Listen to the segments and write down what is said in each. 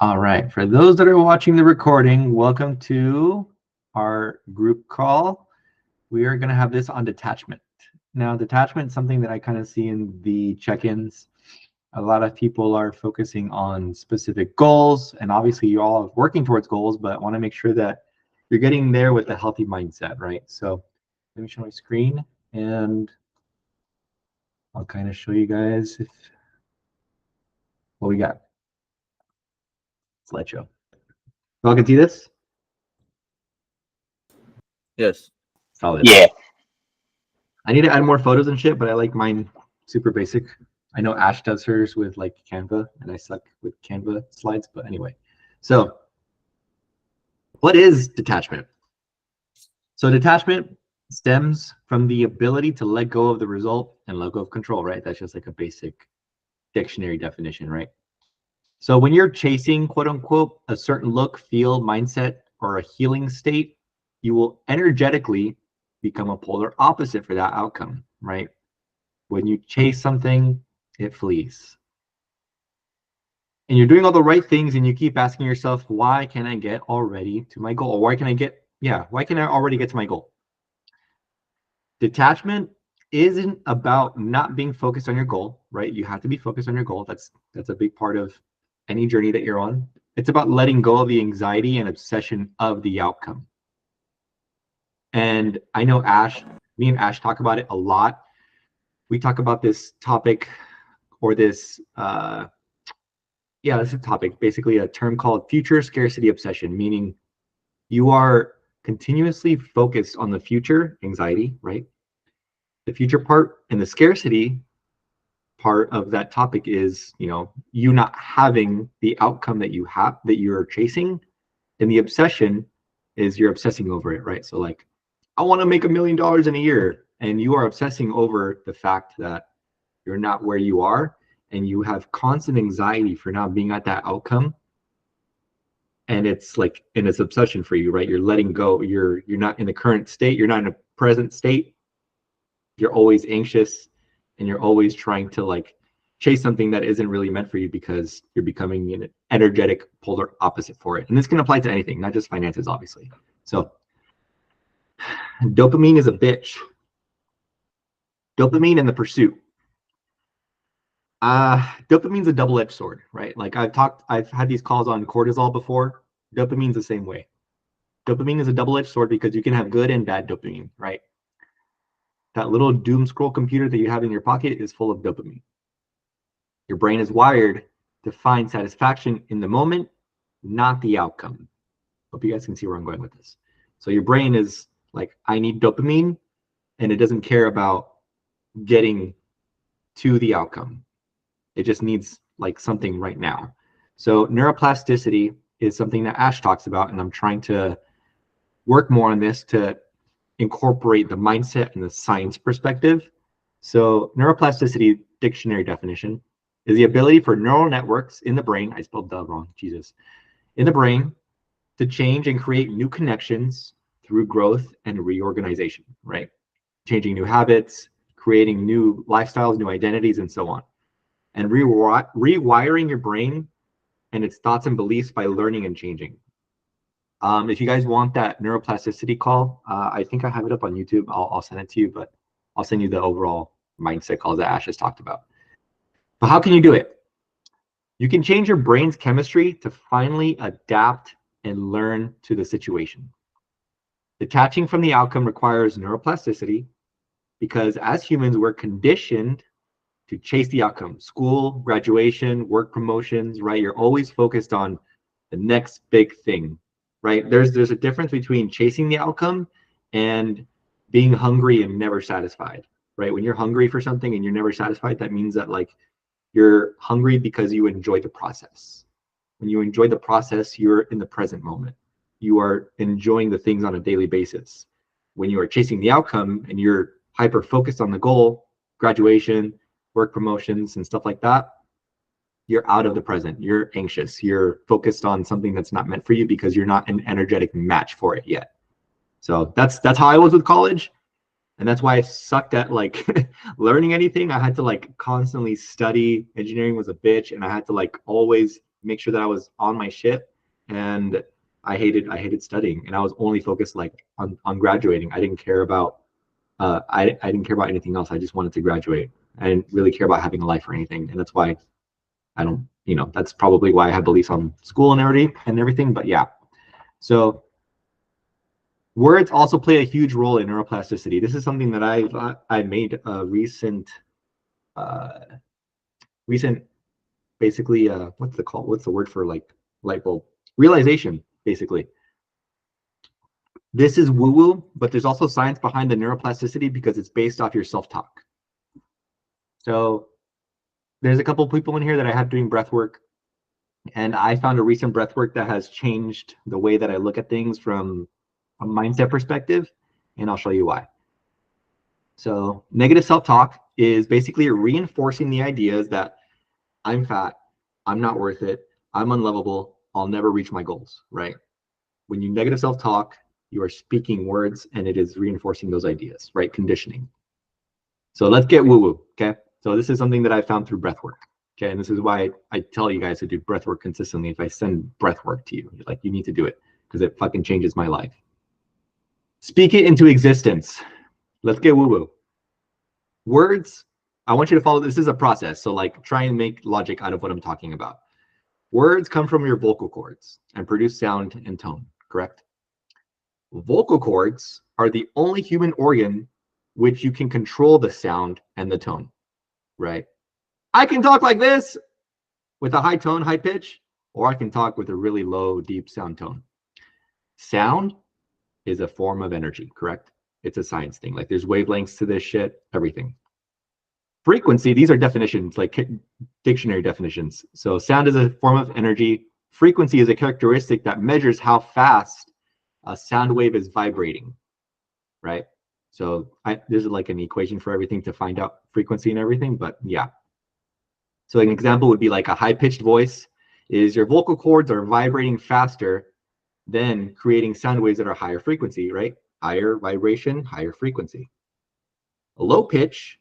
All right, for those that are watching the recording, welcome to our group call. We are going to have this on detachment. Now, detachment is something that I kind of see in the check-ins. A lot of people are focusing on specific goals, and obviously you're all working towards goals, but want to make sure that you're getting there with a healthy mindset, right? So let me show my screen, and I'll kind of show you guys what we got. Slideshow. Y'all can see this? Yes. Solid. Yeah. I need to add more photos and shit, but I like mine super basic. I know Ash does hers with like Canva, and I suck with Canva slides, but anyway. So what is detachment? So detachment stems from the ability to let go of the result and let go of control, right? That's just like a basic dictionary definition, right? So when you're chasing, quote unquote, a certain look, feel, mindset, or a healing state, you will energetically become a polar opposite for that outcome, right? When you chase something, it flees. And you're doing all the right things and you keep asking yourself, why can I get already to my goal? Or why can I already get to my goal? Detachment isn't about not being focused on your goal, right? You have to be focused on your goal. That's a big part of any journey that you're on. It's about letting go of the anxiety and obsession of the outcome. And I know me and Ash talk about it a lot. We talk about this topic or this, this is a topic, basically a term called future scarcity obsession, meaning you are continuously focused on the future, anxiety, right? The future part, and the scarcity part of that topic is, you not having the outcome that you're chasing, and the obsession is you're obsessing over it, right? So like, I want to make $1 million in a year, and you are obsessing over the fact that you're not where you are, and you have constant anxiety for not being at that outcome. And it's like, and it's obsession for you, right? You're letting go. You're not in the current state. You're not in a present state. You're always anxious, and you're always trying to like chase something that isn't really meant for you because you're becoming an energetic polar opposite for it. And this can apply to anything, not just finances, obviously. So dopamine is a bitch. Dopamine and the pursuit. Dopamine's a double-edged sword, right? Like I've had these calls on cortisol before. Dopamine's the same way. Dopamine is a double-edged sword because you can have good and bad dopamine, right? That little doom scroll computer that you have in your pocket is full of dopamine. Your brain is wired to find satisfaction in the moment, not the outcome. Hope you guys can see where I'm going with this. So your brain is like, I need dopamine, and it doesn't care about getting to the outcome. It just needs like something right now. So neuroplasticity is something that Ash talks about, and I'm trying to work more on this to incorporate the mindset and the science perspective. So neuroplasticity dictionary definition is the ability for neural networks in the brain, I spelled that wrong, Jesus, in the brain to change and create new connections through growth and reorganization, right? Changing new habits, creating new lifestyles, new identities, and so on. And rewiring your brain and its thoughts and beliefs by learning and changing. If you guys want that neuroplasticity call, I think I have it up on YouTube. I'll send it to you, but I'll send you the overall mindset calls that Ash has talked about. But how can you do it? You can change your brain's chemistry to finally adapt and learn to the situation. Detaching from the outcome requires neuroplasticity because as humans, we're conditioned to chase the outcome. School, graduation, work promotions, right? You're always focused on the next big thing, right? There's a difference between chasing the outcome and being hungry and never satisfied, right? When you're hungry for something and you're never satisfied, that means that like you're hungry because you enjoy the process. When you enjoy the process, you're in the present moment. You are enjoying the things on a daily basis. When you are chasing the outcome and you're hyper focused on the goal, graduation, work promotions, and stuff like that, you're out of the present. You're anxious. You're focused on something that's not meant for you because you're not an energetic match for it yet. So that's how I was with college. And that's why I sucked at like learning anything. I had to like constantly study. Engineering was a bitch, and I had to like always make sure that I was on my shit. And I hated studying, and I was only focused like on graduating. I didn't care about I didn't care about anything else. I just wanted to graduate. I didn't really care about having a life or anything, and that's why I don't, that's probably why I have beliefs on school and everything. But yeah, so words also play a huge role in neuroplasticity. This is something that I made a uh, recent basically what's the word for like light bulb realization basically. This is woo woo, but there's also science behind the neuroplasticity because it's based off your self-talk. So there's a couple people in here that I have doing breath work, and I found a recent breath work that has changed the way that I look at things from a mindset perspective, and I'll show you why. So negative self-talk is basically reinforcing the ideas that I'm fat, I'm not worth it, I'm unlovable, I'll never reach my goals, right? When you negative self-talk, you are speaking words and it is reinforcing those ideas, right? Conditioning. So let's get woo-woo, okay? So this is something that I found through breath work, okay? And this is why I tell you guys to do breath work consistently. If I send breath work to you, like, you need to do it because it fucking changes my life. Speak it into existence. Let's get woo-woo. Words, I want you to follow, this is a process. So like, try and make logic out of what I'm talking about. Words come from your vocal cords and produce sound and tone, correct? Vocal cords are the only human organ which you can control the sound and the tone, right? I can talk like this with a high tone, high pitch, or I can talk with a really low, deep sound tone. Sound is a form of energy, correct? It's a science thing. Like, there's wavelengths to this shit, everything. Frequency, these are definitions, like dictionary definitions. So sound is a form of energy. Frequency is a characteristic that measures how fast a sound wave is vibrating, right? So there's like an equation for everything to find out frequency and everything, but yeah. So an example would be like a high-pitched voice is your vocal cords are vibrating faster than creating sound waves that are higher frequency, right? Higher vibration, higher frequency. A low pitch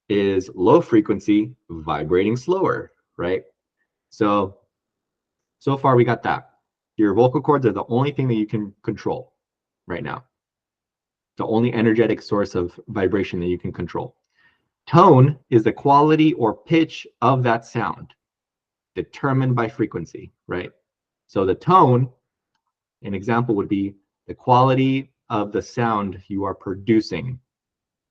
is low frequency, vibrating slower, right? So far we got that. Your vocal cords are the only thing that you can control right now. The only energetic source of vibration that you can control. Tone is the quality or pitch of that sound determined by frequency, right? So the tone, an example would be the quality of the sound you are producing.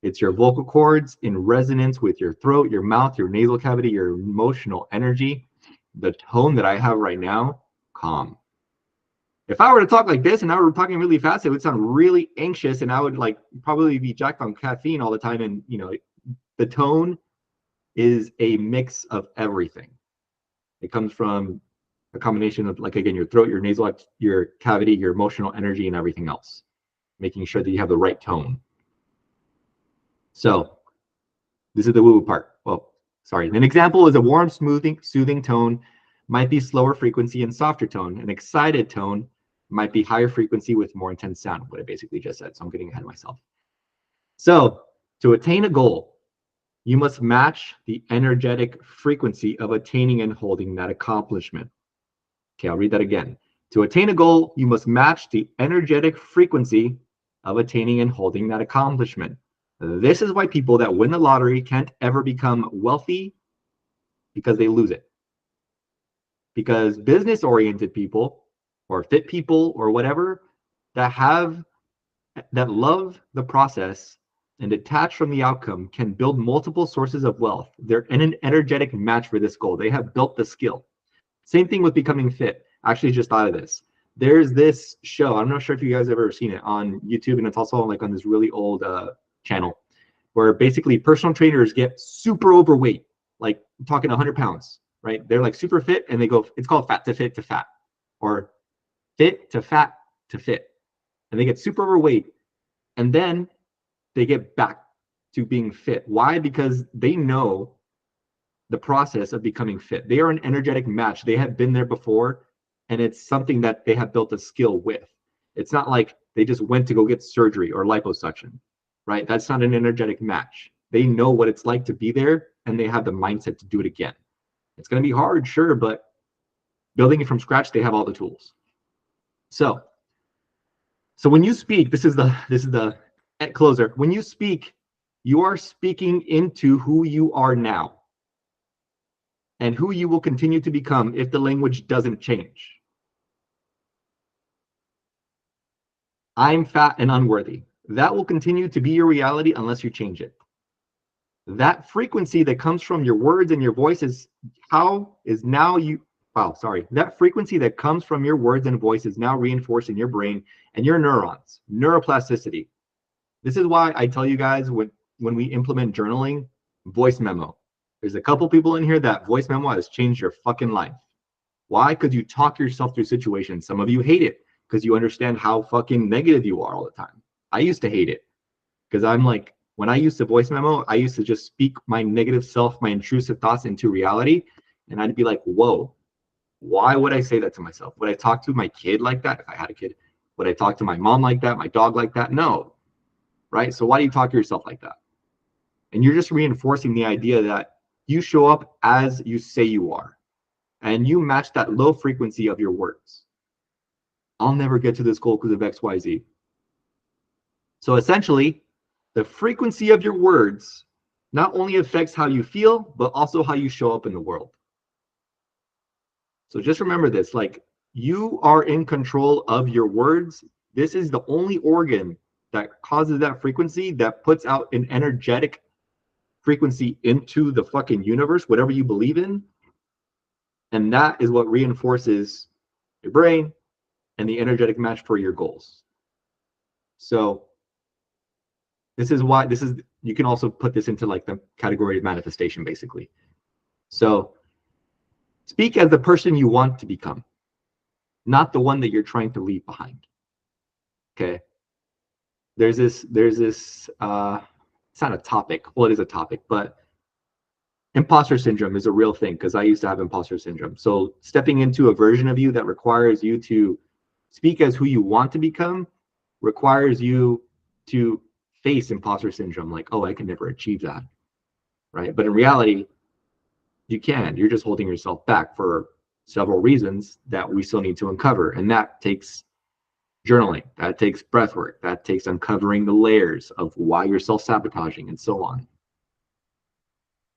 It's your vocal cords in resonance with your throat, your mouth, your nasal cavity, your emotional energy. The tone that I have right now, calm. If I were to talk like this and I were talking really fast, it would sound really anxious, and I would like probably be jacked on caffeine all the time. And the tone is a mix of everything. It comes from a combination of, like, again, your throat, your nasal, your cavity, your emotional energy, and everything else, making sure that you have the right tone. So this is the woo-woo part. Well, sorry. An example is a warm, soothing tone might be slower frequency and softer tone. An excited tone might be higher frequency with more intense sound, what I basically just said. So I'm getting ahead of myself. So to attain a goal, you must match the energetic frequency of attaining and holding that accomplishment. Okay, I'll read that again. To attain a goal, you must match the energetic frequency of attaining and holding that accomplishment. This is why people that win the lottery can't ever become wealthy, because they lose it. Because business-oriented people or fit people or whatever that love the process and detach from the outcome can build multiple sources of wealth. They're in an energetic match for this goal. They have built the skill. Same thing with becoming fit. Actually, just thought of this. There's this show, I'm not sure if you guys have ever seen it, on YouTube, and it's also like on this really old channel, where basically personal trainers get super overweight, like I'm talking 100 pounds, right? They're like super fit, and they go, it's called fat to fit to fat, or fit to fat to fit. And they get super overweight, and then they get back to being fit. Why? Because they know the process of becoming fit. They are an energetic match. They have been there before, and it's something that they have built a skill with. It's not like they just went to go get surgery or liposuction, right? That's not an energetic match. They know what it's like to be there, and they have the mindset to do it again. It's going to be hard, sure, but building it from scratch, they have all the tools. So when you speak, this is the closer. When you speak, you are speaking into who you are now and who you will continue to become if the language doesn't change. I'm fat and unworthy. That will continue to be your reality unless you change it. That frequency that comes from your words and your voice is that frequency that comes from your words and voice is now reinforced in your brain and your neurons, neuroplasticity. This is why I tell you guys when we implement journaling, voice memo. There's a couple people in here that voice memo has changed your fucking life. Why? Because you talk yourself through situations. Some of you hate it because you understand how fucking negative you are all the time. I used to hate it because I'm like, when I used to voice memo, I used to just speak my negative self, my intrusive thoughts into reality. And I'd be like, whoa, why would I say that to myself? Would I talk to my kid like that if I had a kid? Would I talk to my mom like that, my dog like that? No, right? So why do you talk to yourself like that? And you're just reinforcing the idea that you show up as you say you are. And you match that low frequency of your words. I'll never get to this goal because of XYZ. So essentially, the frequency of your words not only affects how you feel, but also how you show up in the world. So just remember this, like, you are in control of your words. This is the only organ that causes that frequency, that puts out an energetic frequency into the fucking universe, whatever you believe in. And that is what reinforces your brain and the energetic match for your goals. So this is why you can also put this into like the category of manifestation, basically. So speak as the person you want to become, not the one that you're trying to leave behind. Okay. There's this it's not a topic. Well, it is a topic, but imposter syndrome is a real thing because I used to have imposter syndrome. So stepping into a version of you that requires you to speak as who you want to become requires you to face imposter syndrome, like, oh, I can never achieve that, right? But in reality, you can. You're just holding yourself back for several reasons that we still need to uncover. And that takes journaling, that takes breath work, that takes uncovering the layers of why you're self-sabotaging and so on.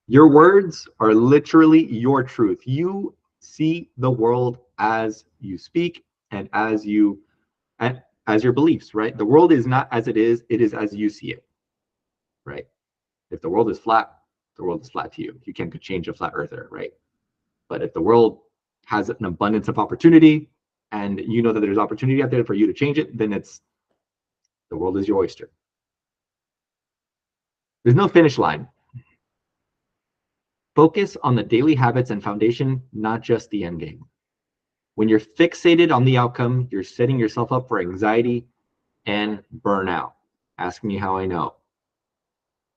Your words are literally your truth. You see the world as you speak and as your beliefs, right? The world is not as it is as you see it, right? If the world is flat, the world is flat to you. You can't change a flat earther, right? But if the world has an abundance of opportunity and you know that there's opportunity out there for you to change it, then the world is your oyster. There's no finish line. Focus on the daily habits and foundation, not just the end game. When you're fixated on the outcome, you're setting yourself up for anxiety and burnout. Ask me how I know.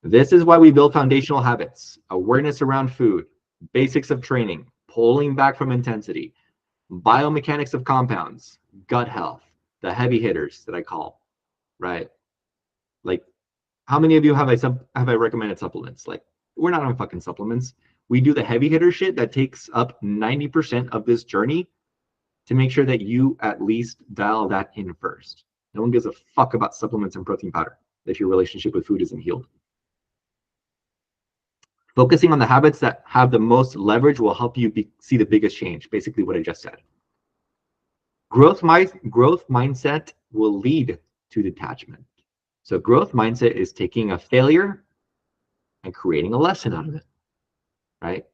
This is why we build foundational habits: awareness around food, basics of training, pulling back from intensity, biomechanics of compounds, gut health, the heavy hitters that I call, right? Like, how many of you have I recommended supplements? Like, we're not on fucking supplements. We do the heavy hitter shit that takes up 90% of this journey to make sure that you at least dial that in first. No one gives a fuck about supplements and protein powder if your relationship with food isn't healed. Focusing on the habits that have the most leverage will help you see the biggest change. Basically what I just said. Growth mindset will lead to detachment. So growth mindset is taking a failure and creating a lesson out of it, right?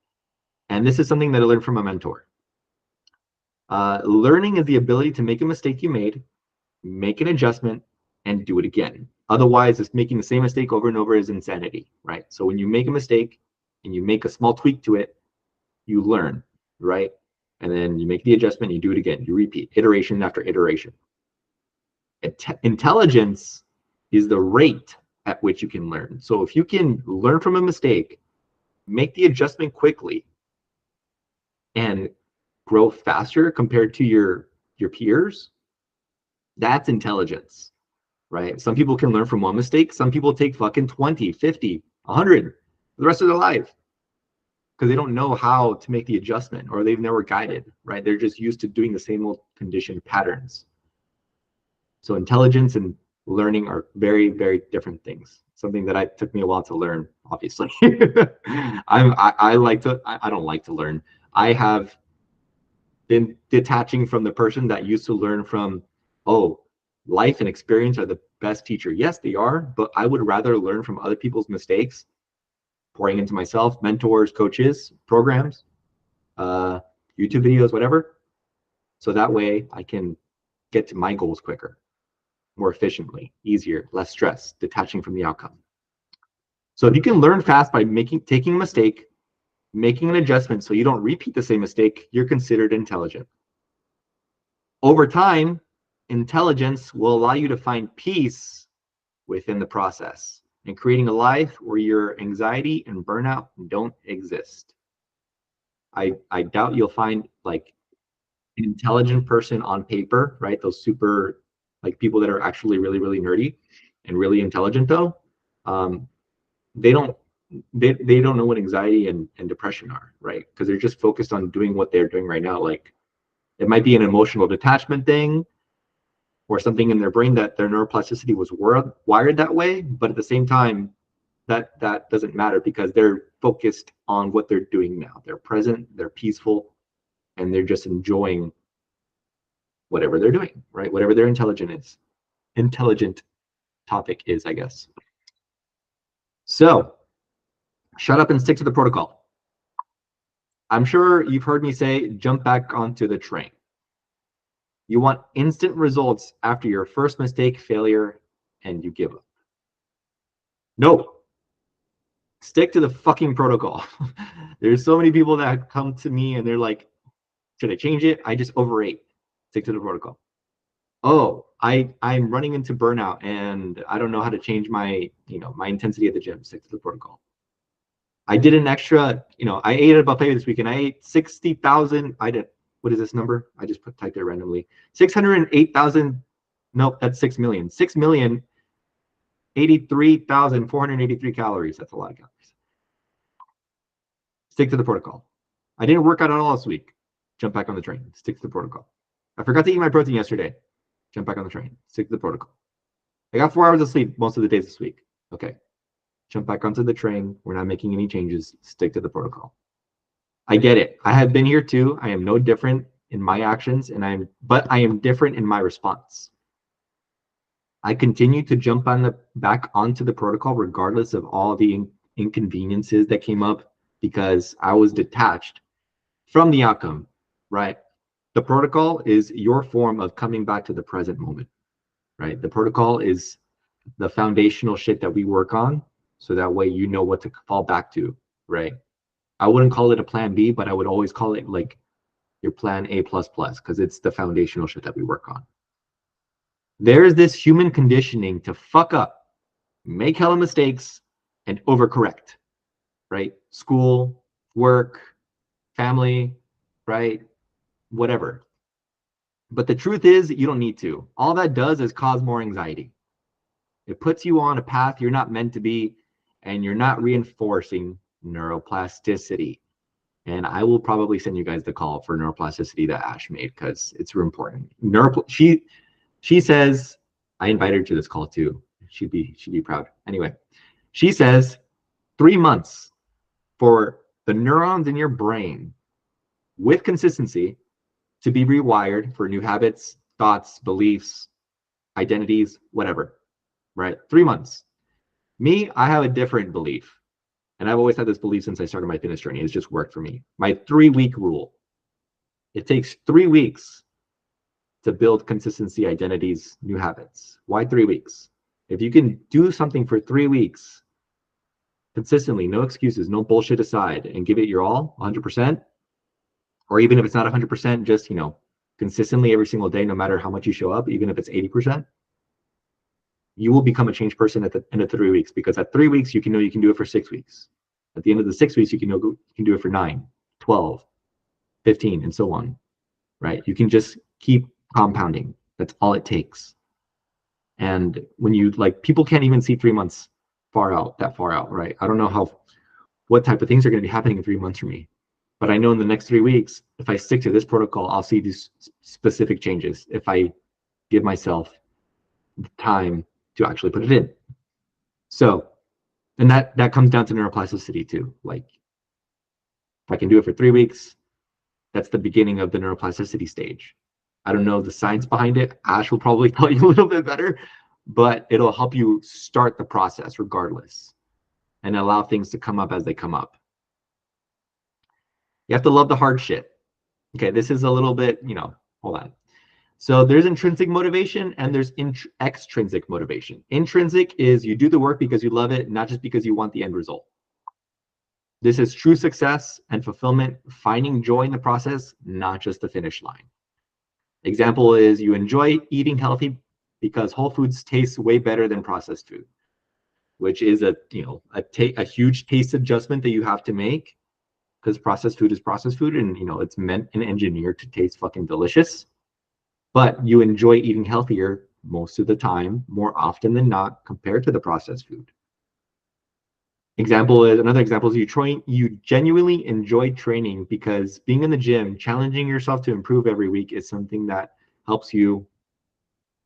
And this is something that I learned from a mentor. Learning is the ability to make a mistake you made, make an adjustment, and do it again. Otherwise, it's making the same mistake over and over is insanity, right? So when you make a mistake and you make a small tweak to it, you learn, right? And then you make the adjustment, you do it again, you repeat, iteration after iteration. Intelligence is the rate at which you can learn. So if you can learn from a mistake, make the adjustment quickly, and grow faster compared to your peers, that's intelligence, right? Some people can learn from one mistake. Some people take fucking 20, 50, 100 for the rest of their life. because they don't know how to make the adjustment, or they've never guided, right? They're just used to doing the same old conditioned patterns. So intelligence and learning are very, very different things. Something that took me a while to learn, obviously. I like to, I don't like to learn. I have been detaching from the person that used to learn from, oh, life and experience are the best teacher. Yes, they are, but I would rather learn from other people's mistakes, pouring into myself, mentors, coaches, programs, uh, YouTube videos, whatever. So that way I can get to my goals quicker, more efficiently, easier, less stress, detaching from the outcome. So if you can learn fast by taking a mistake, making an adjustment so you don't repeat the same mistake, you're considered intelligent. Over time, intelligence will allow you to find peace within the process and creating a life where your anxiety and burnout don't exist. I doubt you'll find like an intelligent person on paper, right? Those super like people that are actually really, really nerdy and really intelligent though. They don't they don't know what anxiety and depression are, right? Because they're just focused on doing what they're doing right now. Like it might be an emotional detachment thing or something in their brain that their neuroplasticity was wired that way, but at the same time, that doesn't matter because they're focused on what they're doing now. They're present, they're peaceful, and they're just enjoying whatever they're doing, right? Whatever their intelligent topic is, I guess. So shut up and stick to the protocol. I'm sure you've heard me say, jump back onto the train. You want instant results after your first mistake, failure, and you give up. No, stick to the fucking protocol. There's so many people that come to me and they're like, should I change it? I just overate. Stick to the protocol. Oh, I'm running into burnout and I don't know how to change my intensity at the gym. Stick to the protocol. I did an extra, I ate at a buffet this weekend. I ate 60,000. I did, what is this number? I just typed it randomly. 608,000. Nope, that's 6 million. 6,083,483 calories. That's a lot of calories. Stick to the protocol. I didn't work out at all this week. Jump back on the train. Stick to the protocol. I forgot to eat my protein yesterday. Jump back on the train. Stick to the protocol. I got 4 hours of sleep most of the days this week. Okay. Jump back onto the train. We're not making any changes. Stick to the protocol. I get it. I have been here too. I am no different in my actions, but I am different in my response. I continue to jump back onto the protocol regardless of all the inconveniences that came up because I was detached from the outcome, right? The protocol is your form of coming back to the present moment, right? The protocol is the foundational shit that we work on so that way you know what to fall back to, right? I wouldn't call it a plan B, but I would always call it like your plan A plus plus because it's the foundational shit that we work on. There is this human conditioning to fuck up, make hella mistakes, and overcorrect, right? School, work, family, right? Whatever. But the truth is, you don't need to. All that does is cause more anxiety. It puts you on a path you're not meant to be, and you're not reinforcing neuroplasticity. And I will probably send you guys the call for neuroplasticity that Ash made because it's important. She says, I invited her to this call too. She'd be proud. Anyway, she says 3 months for the neurons in your brain with consistency to be rewired for new habits, thoughts, beliefs, identities, whatever, right? 3 months. Me, I have a different belief. And I've always had this belief since I started my fitness journey. It's just worked for me. My 3-week rule. It takes 3 weeks to build consistency, identities, new habits. Why 3 weeks? If you can do something for 3 weeks consistently, no excuses, no bullshit aside, and give it your all, 100%, or even if it's not 100%, just, consistently every single day, no matter how much you show up, even if it's 80%, you will become a changed person at the end of 3 weeks because at 3 weeks, you can do it for 6 weeks. At the end of the 6 weeks, you can do it for 9, 12, 15, and so on, right? You can just keep compounding. That's all it takes. And when you people can't even see 3 months that far out, right? I don't know what type of things are going to be happening in 3 months for me. But I know in the next 3 weeks, if I stick to this protocol, I'll see these specific changes if I give myself the time to actually put it in. So, and that comes down to neuroplasticity too. Like, if I can do it for 3 weeks, that's the beginning of the neuroplasticity stage. I don't know the science behind it. Ash will probably tell you a little bit better, but it'll help you start the process regardless and allow things to come up as they come up. You have to love the hard shit. Okay, this is a little bit, hold on. So there's intrinsic motivation and there's extrinsic motivation. Intrinsic is you do the work because you love it, not just because you want the end result. This is true success and fulfillment, finding joy in the process, not just the finish line. Example is you enjoy eating healthy because whole foods taste way better than processed food, which is a huge taste adjustment that you have to make because processed food is processed food and it's meant and engineered to taste fucking delicious. But you enjoy eating healthier most of the time, more often than not, compared to the processed food. Another example is you genuinely enjoy training because being in the gym, challenging yourself to improve every week is something that helps you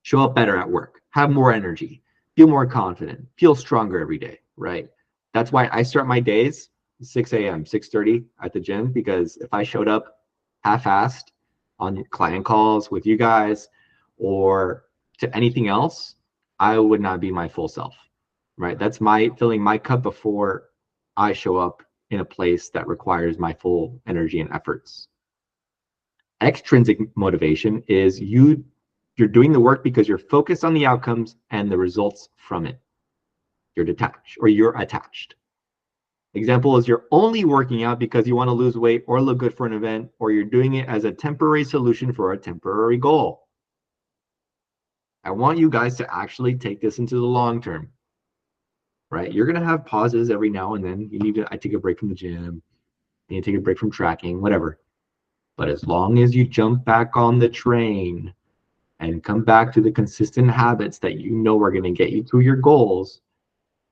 show up better at work, have more energy, feel more confident, feel stronger every day, right? That's why I start my days 6 a.m., 6:30 at the gym, because if I showed up half-assed on client calls with you guys or to anything else, I would not be my full self, right? That's my filling my cup before I show up in a place that requires my full energy and efforts. Extrinsic motivation is you're doing the work because you're focused on the outcomes and the results from it. You're detached or you're attached. Example is you're only working out because you want to lose weight or look good for an event, or you're doing it as a temporary solution for a temporary goal. I want you guys to actually take this into the long term, right? You're going to have pauses every now and then. I take a break from the gym. You take a break from tracking, whatever. But as long as you jump back on the train and come back to the consistent habits that you know are going to get you to your goals,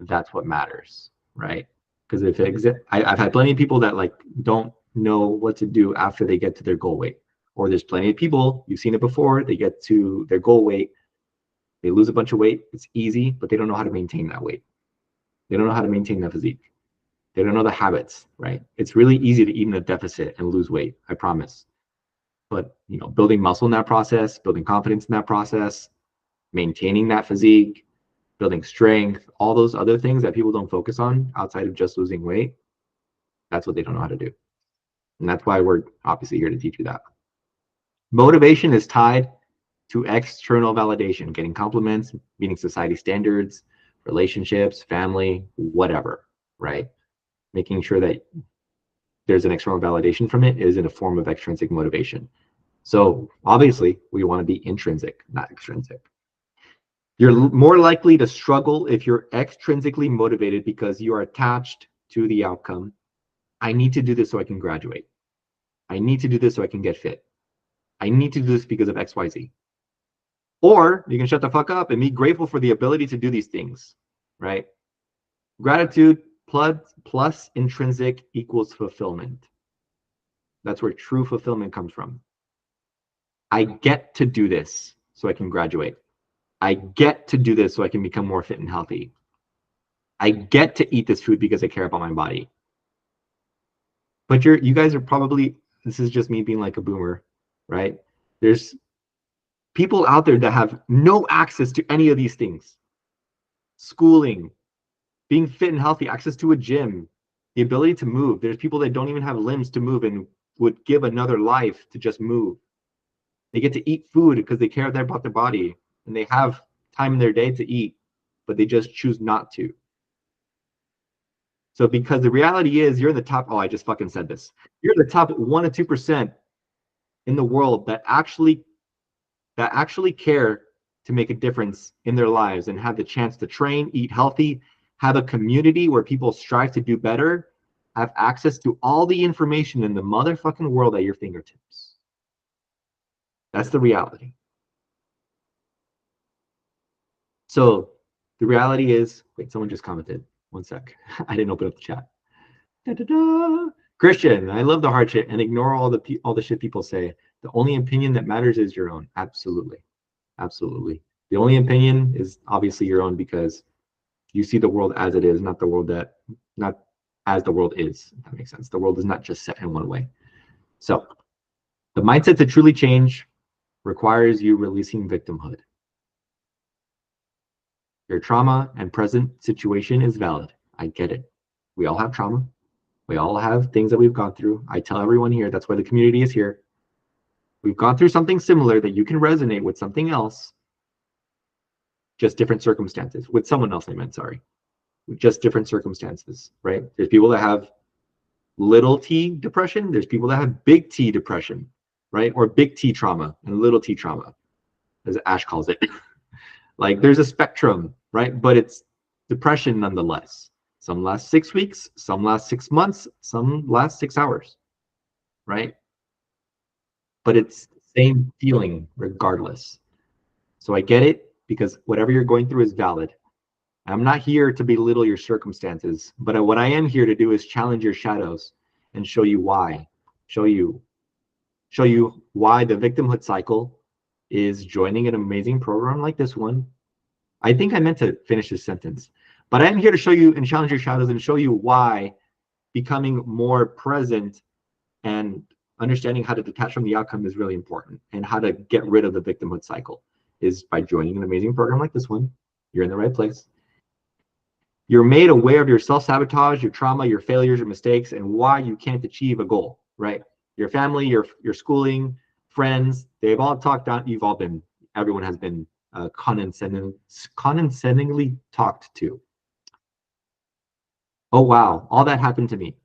that's what matters, right? Because I've had plenty of people that don't know what to do after they get to their goal weight. Or there's plenty of people, you've seen it before, they get to their goal weight, they lose a bunch of weight, it's easy, but they don't know how to maintain that weight. They don't know how to maintain that physique. They don't know the habits, right? It's really easy to eat in a deficit and lose weight, I promise. But building muscle in that process, building confidence in that process, maintaining that physique, building strength, all those other things that people don't focus on outside of just losing weight, that's what they don't know how to do. And that's why we're obviously here to teach you that. Motivation is tied to external validation, getting compliments, meeting society standards, relationships, family, whatever, right? Making sure that there's an external validation from it is in a form of extrinsic motivation. So obviously we want to be intrinsic, not extrinsic. You're more likely to struggle if you're extrinsically motivated because you are attached to the outcome. I need to do this so I can graduate. I need to do this so I can get fit. I need to do this because of XYZ. Or you can shut the fuck up and be grateful for the ability to do these things, right? Gratitude plus intrinsic equals fulfillment. That's where true fulfillment comes from. I get to do this so I can graduate. I get to do this so I can become more fit and healthy. I get to eat this food because I care about my body. But you guys are probably, this is just me being like a boomer, right? There's people out there that have no access to any of these things. Schooling, being fit and healthy, access to a gym, the ability to move. There's people that don't even have limbs to move and would give another life to just move. They get to eat food because they care about their body and they have time in their day to eat, but they just choose not to. So because the reality is you're in the top, oh, I just fucking said this. You're the top 1 to 2% in the world that actually care to make a difference in their lives and have the chance to train, eat healthy, have a community where people strive to do better, have access to all the information in the motherfucking world at your fingertips. That's the reality. So the reality is, wait, someone just commented. One sec. I didn't open up the chat. Da, da, da. Christian, I love the hard shit and ignore all the shit people say. The only opinion that matters is your own. Absolutely. Absolutely. The only opinion is obviously your own because you see the world as it is, not as the world is, if that makes sense. The world is not just set in one way. So the mindset to truly change requires you releasing victimhood. Your trauma and present situation is valid. I get it. We all have trauma. We all have things that we've gone through. I tell everyone here, that's why the community is here. We've gone through something similar that you can resonate with something else, just different circumstances. With someone else, I meant, sorry. Just different circumstances, right? There's people that have little t depression. There's people that have big T depression, right? Or big T trauma and little t trauma, as Ash calls it. Like there's a spectrum, right? But it's depression nonetheless. Some last 6 weeks, some last 6 months, some last 6 hours, right? But it's the same feeling regardless. So I get it because whatever you're going through is valid. I'm not here to belittle your circumstances, but what I am here to do is challenge your shadows and show you why. Show you why the victimhood cycle is joining an amazing program like this one. I think I meant to finish this sentence, but I am here to show you and challenge your shadows and show you why becoming more present and understanding how to detach from the outcome is really important, and how to get rid of the victimhood cycle is by joining an amazing program like this one. You're in the right place. You're made aware of your self-sabotage, your trauma, your failures, your mistakes, and why you can't achieve a goal, right? Your family, your schooling, friends, they've all talked down, everyone has been condescendingly talked to. Oh, wow, all that happened to me,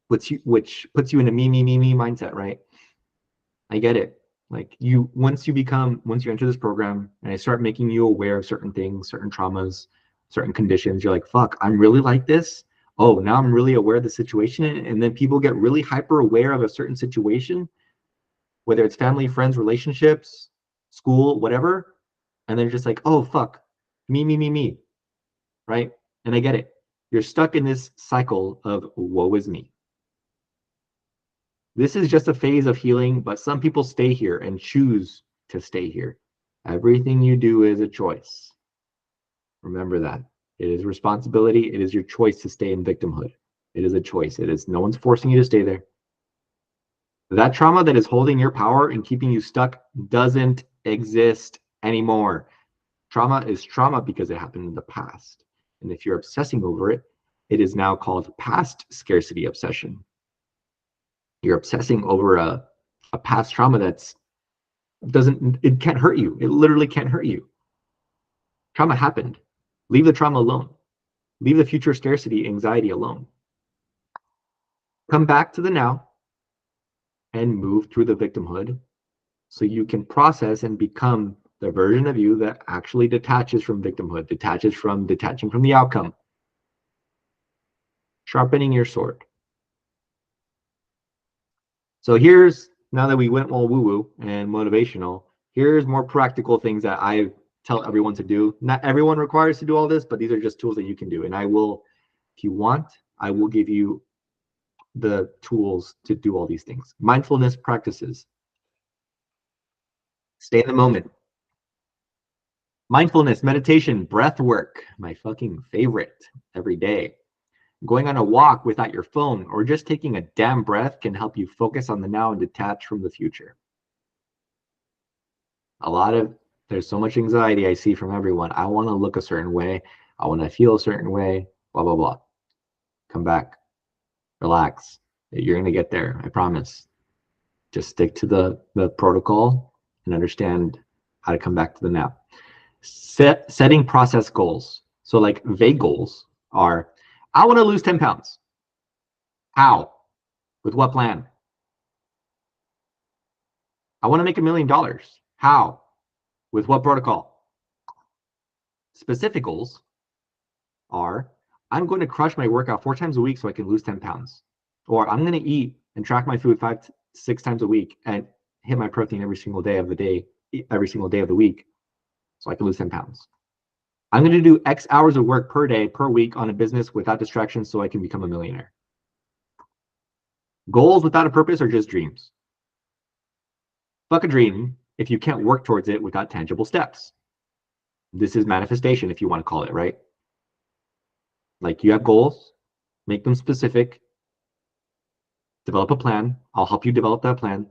which puts you in a me mindset, right? I get it. Like once you enter this program and I start making you aware of certain things, certain traumas, certain conditions, you're like, fuck, I'm really like this. Oh, now I'm really aware of the situation. And then people get really hyper aware of a certain situation, whether it's family, friends, relationships, school, whatever. And they're just like, oh, fuck, me, right? And I get it. You're stuck in this cycle of woe is me. This is just a phase of healing, but some people stay here and choose to stay here. Everything you do is a choice. Remember that. It is responsibility. It is your choice to stay in victimhood. It is a choice. No one's forcing you to stay there. That trauma that is holding your power and keeping you stuck doesn't exist anymore. Trauma is trauma because it happened in the past. And if you're obsessing over it, it is now called past scarcity obsession. You're obsessing over a past trauma it can't hurt you. It literally can't hurt you. Trauma happened. Leave the trauma alone. Leave the future scarcity anxiety alone. Come back to the now and move through the victimhood so you can process and become the version of you that actually detaches from victimhood, detaching from the outcome. Sharpening your sword. So now that we went all woo-woo and motivational, here's more practical things that I tell everyone to do. Not everyone requires to do all this, but these are just tools that you can do. And if you want, I will give you the tools to do all these things. Mindfulness practices. Stay in the moment. Mindfulness, meditation, breath work, my fucking favorite every day. Going on a walk without your phone or just taking a damn breath can help you focus on the now and detach from the future. There's so much anxiety I see from everyone. I want to look a certain way. I want to feel a certain way, blah, blah, blah. Come back, relax. You're going to get there. I promise. Just stick to the protocol and understand how to come back to the now. Setting process goals. So like vague goals are, I want to lose 10 pounds. How? With what plan? I want to make $1 million. How? With what protocol? Specific goals are, I'm going to crush my workout 4 times a week so I can lose 10 pounds. Or I'm going to eat and track my food 5 to 6 times a week and hit my protein every single day of the week so I can lose 10 pounds. I'm going to do X hours of work per day, per week on a business without distractions so I can become a millionaire. Goals without a purpose are just dreams. Fuck a dream if you can't work towards it without tangible steps. This is manifestation, if you want to call it, right? Like you have goals, make them specific, develop a plan. I'll help you develop that plan,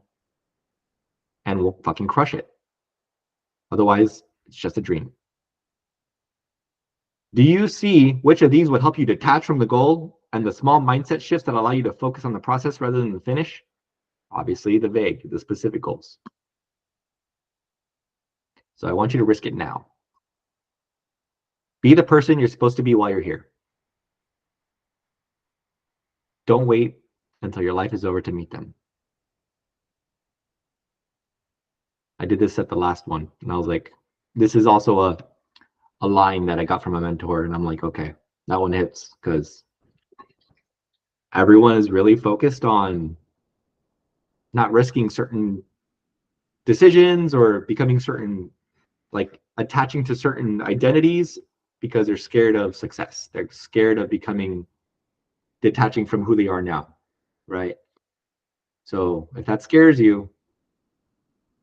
and we'll fucking crush it. Otherwise, it's just a dream. Do you see which of these would help you detach from the goal and the small mindset shifts that allow you to focus on the process rather than the finish? Obviously, the vague, the specific goals. So I want you to risk it now. Be the person you're supposed to be while you're here. Don't wait until your life is over to meet them. I did this at the last one, and I was like, this is also a line that I got from a mentor, and I'm like, okay, that one hits because everyone is really focused on not risking certain decisions or becoming certain, like attaching to certain identities because they're scared of success. They're scared of becoming detaching from who they are now, right? So if that scares you,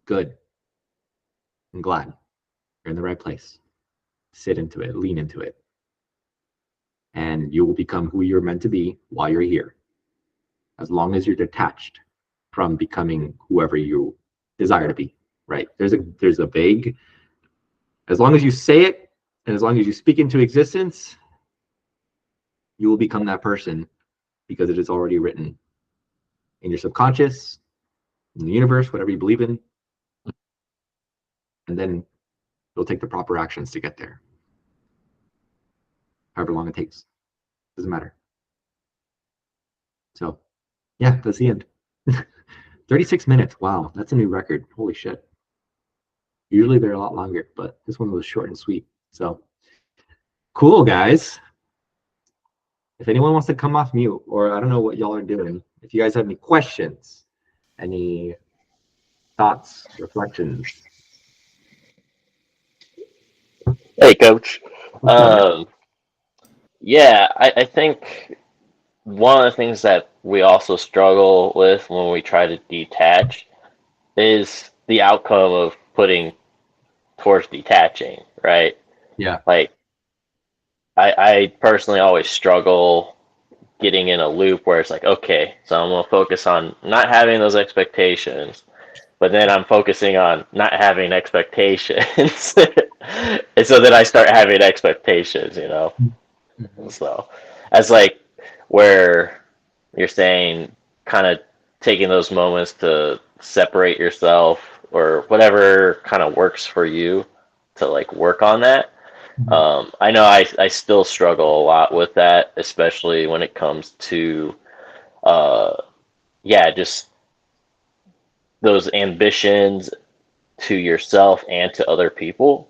good. I'm glad you're in the right place. Sit into it, lean into it, and you will become who you're meant to be while you're here. As long as you're detached from becoming whoever you desire to be, right? There's a vague, as long as you say it and as long as you speak into existence, you will become that person because it is already written in your subconscious, in the universe, whatever you believe in. And then you'll take the proper actions to get there. However long it takes. Doesn't matter. So yeah, that's the end. 36 minutes. Wow, that's a new record. Holy shit. Usually they're a lot longer, but this one was short and sweet. So cool, guys. If anyone wants to come off mute, or I don't know what y'all are doing, if you guys have any questions, any thoughts, reflections. Hey, Coach. What's up, man? Um, yeah, I think one of the things that we also struggle with when we try to detach is the outcome of putting towards detaching, right? Yeah. Like, I personally always struggle getting in a loop where it's like, okay, so I'm going to focus on not having those expectations, but then I'm focusing on not having expectations. And so then I start having expectations, you know? Mhm. So, as like where you're saying, kind of taking those moments to separate yourself or whatever kind of works for you to like work on that. Mhm. I know I still struggle a lot with that, especially when it comes to, uh, yeah, just those ambitions to yourself and to other people.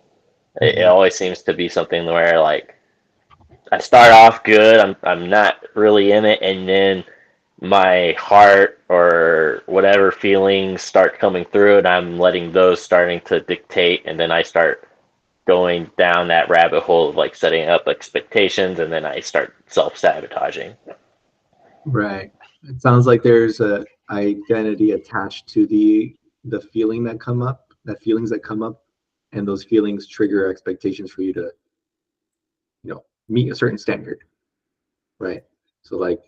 It Mhm. always seems to be something where like I start off good, I'm not really in it, and then my heart or whatever feelings start coming through, and I'm letting those starting to dictate, and then I start going down that rabbit hole of like setting up expectations, and then I start self-sabotaging. Right. It sounds like there's a identity attached to the feeling that come up, that feelings that come up, and those feelings trigger expectations for you to, meet a certain standard, right? So like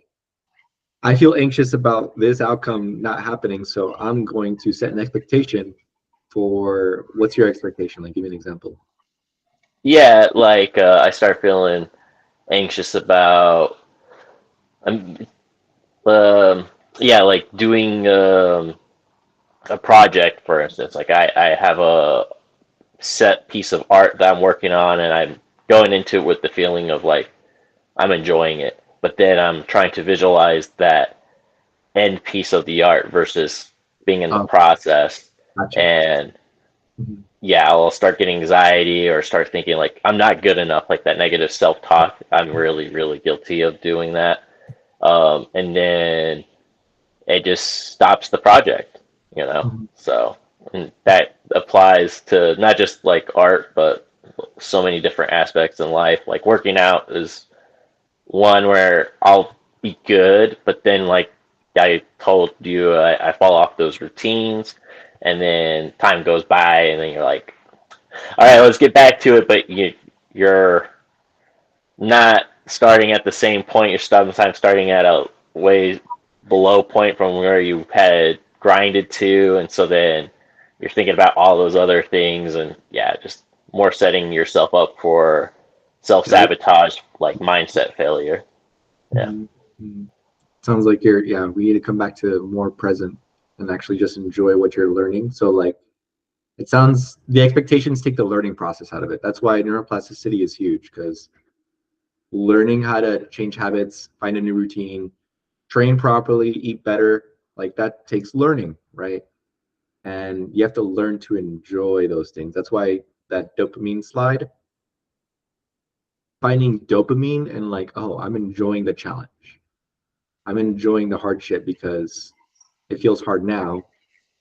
I feel anxious about this outcome not happening, so I'm going to set an expectation for what's your expectation? Like, give me an example. Yeah, like I start feeling anxious about um, um yeah, like doing a project, for instance. Like I have a set piece of art that I'm working on, and I'm going into it with the feeling of like I'm enjoying it, but then I'm trying to visualize that end piece of the art versus being in the Oh, process. gotcha. And Mhm. yeah, I'll start getting anxiety or start thinking like I'm not good enough, like that negative self-talk. I'm really, really guilty of doing that. And then it just stops the project, you know? Mhm. So, and that applies to not just like art, but so many different aspects in life. Like working out is one where I'll be good, but then like I told you I fall off those routines, and then time goes by, and then you're like, all right, let's get back to it. But you're not starting at the same point. You're sometimes starting at a way below point from where you had grinded to, and so then you're thinking about all those other things, and yeah, just more setting yourself up for Right. self-sabotage, like mindset failure. Yeah. Mhm. Mhm. Sounds like you're, yeah, we need to come back to more present and actually just enjoy what you're learning. So like it sounds the expectations take the learning process out of it. That's why neuroplasticity is huge because learning how to change habits, find a new routine, train properly, eat better, like that takes learning, right? And you have to learn to enjoy those things. That's why that dopamine slide, finding dopamine and like, oh, I'm enjoying the challenge. I'm enjoying the hardship because it feels hard now